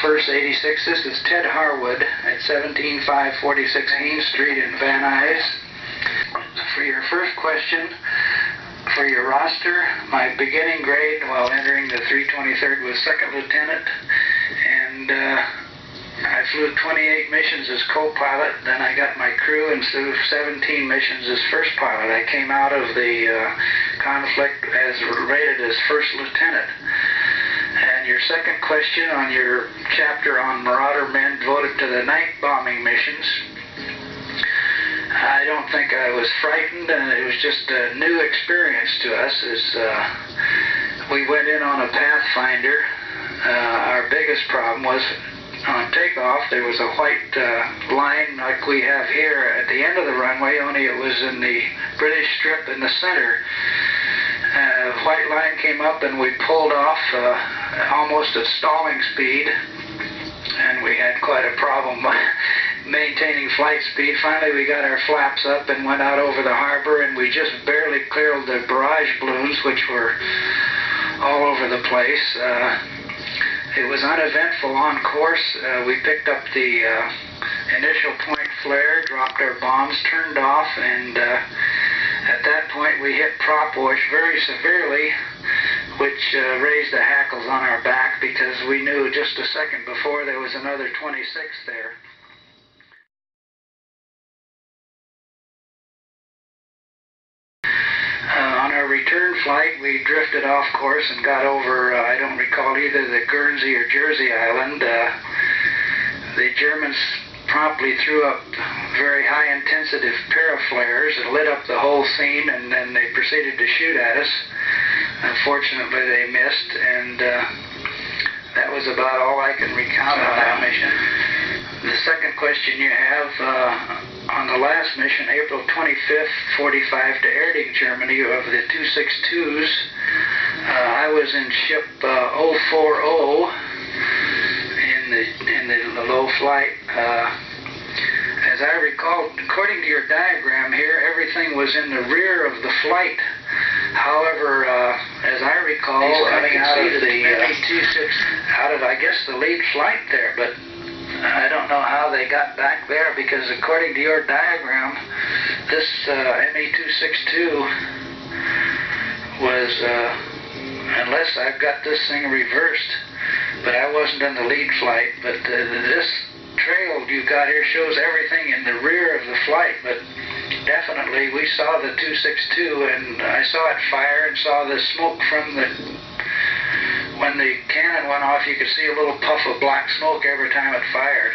1st, 86. This is Ted Harwood at 17546 Haynes Street in Van Nuys. For your first question, for your roster, my beginning grade while entering the 323rd was second lieutenant, and I flew 28 missions as co-pilot. Then I got my crew and flew 17 missions as first pilot. I came out of the conflict as rated as first lieutenant. And your second question on your chapter on Marauder men devoted to the night bombing missions, I don't think I was frightened, and it was just a new experience to us as we went in on a Pathfinder. Our biggest problem was on takeoff there was a white line like we have here at the end of the runway, only it was in the British strip in the center. White line came up and we pulled off almost at stalling speed, and we had quite a problem maintaining flight speed. Finally we got our flaps up and went out over the harbor, and we just barely cleared the barrage balloons, which were all over the place. It was uneventful on course. We picked up the initial point flare, dropped our bombs, turned off, and at that point we hit prop wash very severely, which raised the hackles on our back because we knew just a second before there was another 26 there. On our return flight, we drifted off course and got over, I don't recall, either the Guernsey or Jersey Island. The Germans promptly threw up very high-intensity paraflares and lit up the whole scene, and then they proceeded to shoot at us. Unfortunately, they missed, and that was about all I can recount on that mission. The second question you have, on the last mission, April 25th, 45 to Erding, Germany, of the 262s, I was in ship 040 in the low flight. As I recall, according to your diagram here, everything was in the rear of the flight. However, as I recall, coming out of the out of, I guess, the lead flight there, but I don't know how they got back there, because according to your diagram, this ME-262 was, unless I've got this thing reversed, but I wasn't in the lead flight, but this trail you got here shows everything in the rear of the flight, but definitely we saw the 262, and I saw it fire and saw the smoke from the, when the cannon went off, you could see a little puff of black smoke every time it fired.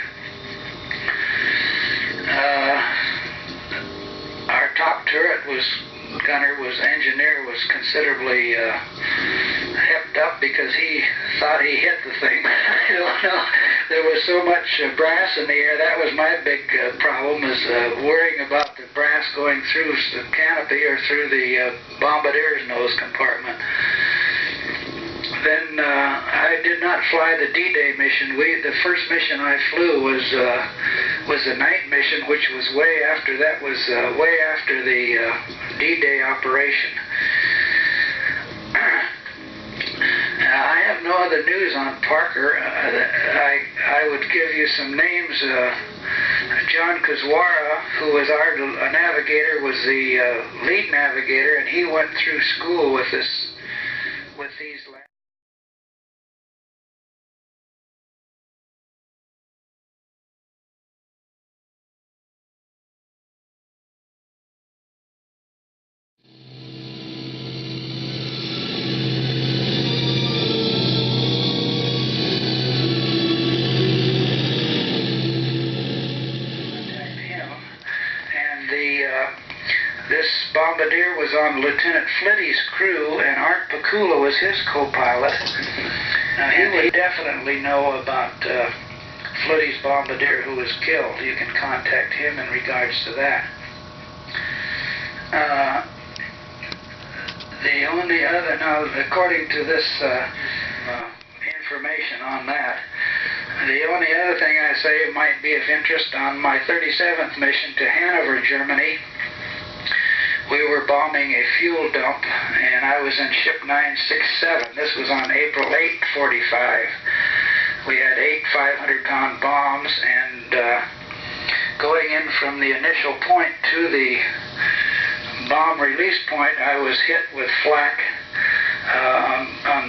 Our top turret engineer was considerably hepped up because he thought he hit the thing. I don't know. There was so much brass in the air. That was my big problem, is worrying about the brass going through the canopy or through the bombardier's nose compartment. Then I did not fly the D-Day mission. The first mission I flew was a night mission, which was way after the D-Day operation. I have no other news on Parker. I would give you some names. John Kuzwara, who was our navigator, was the lead navigator, and he went through school with these labs. This bombardier was on Lieutenant Flitty's crew, and Art Pakula was his co-pilot. Now, he would definitely know about Flitty's bombardier who was killed. You can contact him in regards to that. The only other, now, according to this information on that, the only other thing I say might be of interest, on my 37th mission to Hanover, Germany, we were bombing a fuel dump, and I was in ship 967. This was on April 8, 45. We had 8 500-pound bombs, and going in from the initial point to the bomb release point, I was hit with flak on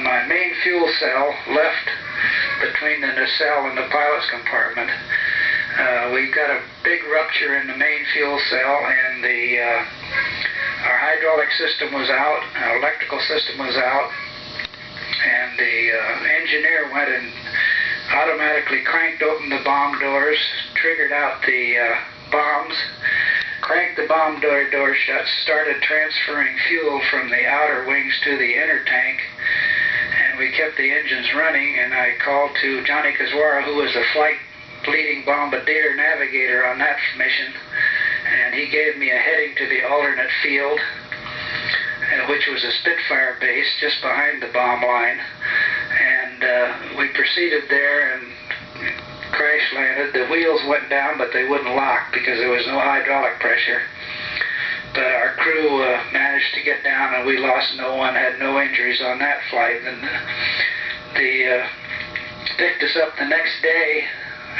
my main fuel cell left between the nacelle and the pilot's compartment. We got a big rupture in the main fuel cell, and our hydraulic system was out, our electrical system was out, and the engineer went and automatically cranked open the bomb doors, triggered out the bombs, cranked the bomb door shut, started transferring fuel from the outer wings to the inner tank, and we kept the engines running. And I called to Johnny Kazwara, who was the flight leading bombardier navigator on that mission, and he gave me a heading to the alternate field, which was a Spitfire base just behind the bomb line. And we proceeded there and crash landed. The wheels went down, but they wouldn't lock because there was no hydraulic pressure. But our crew managed to get down, and we lost no one, had no injuries on that flight. And they picked us up the next day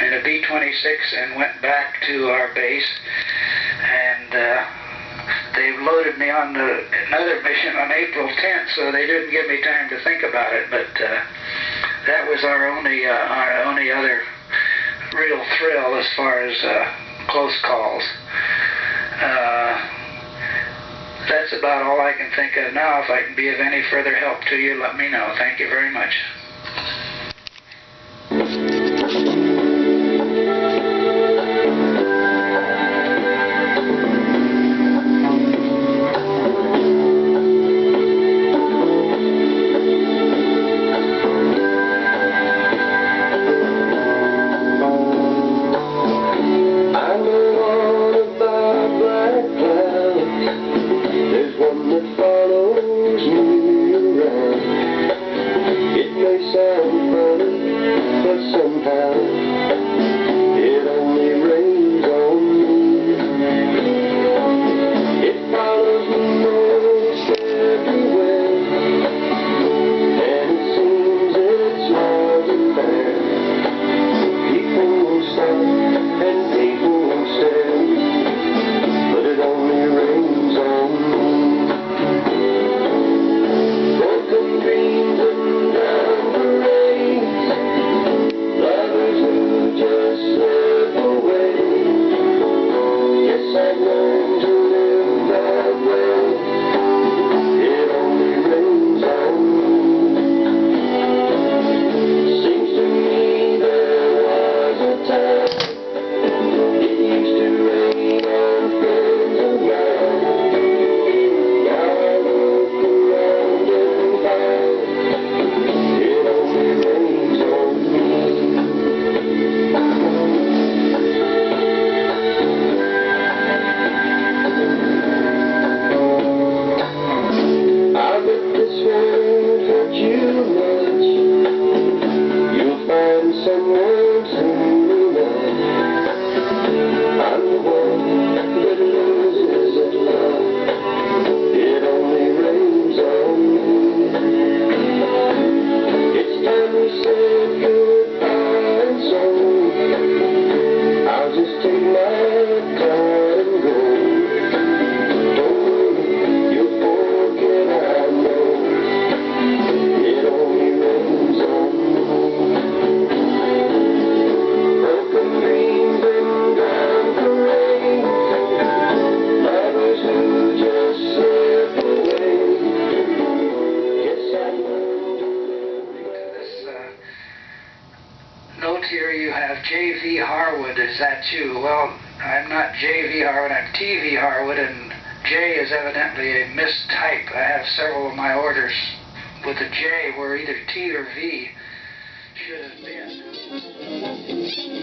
in a B26 and went back to our base. And they loaded me on another mission on April 10th, so they didn't give me time to think about it. But that was our only other real thrill as far as close calls. That's about all I can think of now. If I can be of any further help to you, let me know. Thank you very much. Here you have J.V. Harwood. Is that you? Well, I'm not J.V. Harwood, I'm T.V. Harwood, and J is evidently a mistype. I have several of my orders with a J where either T or V should have been.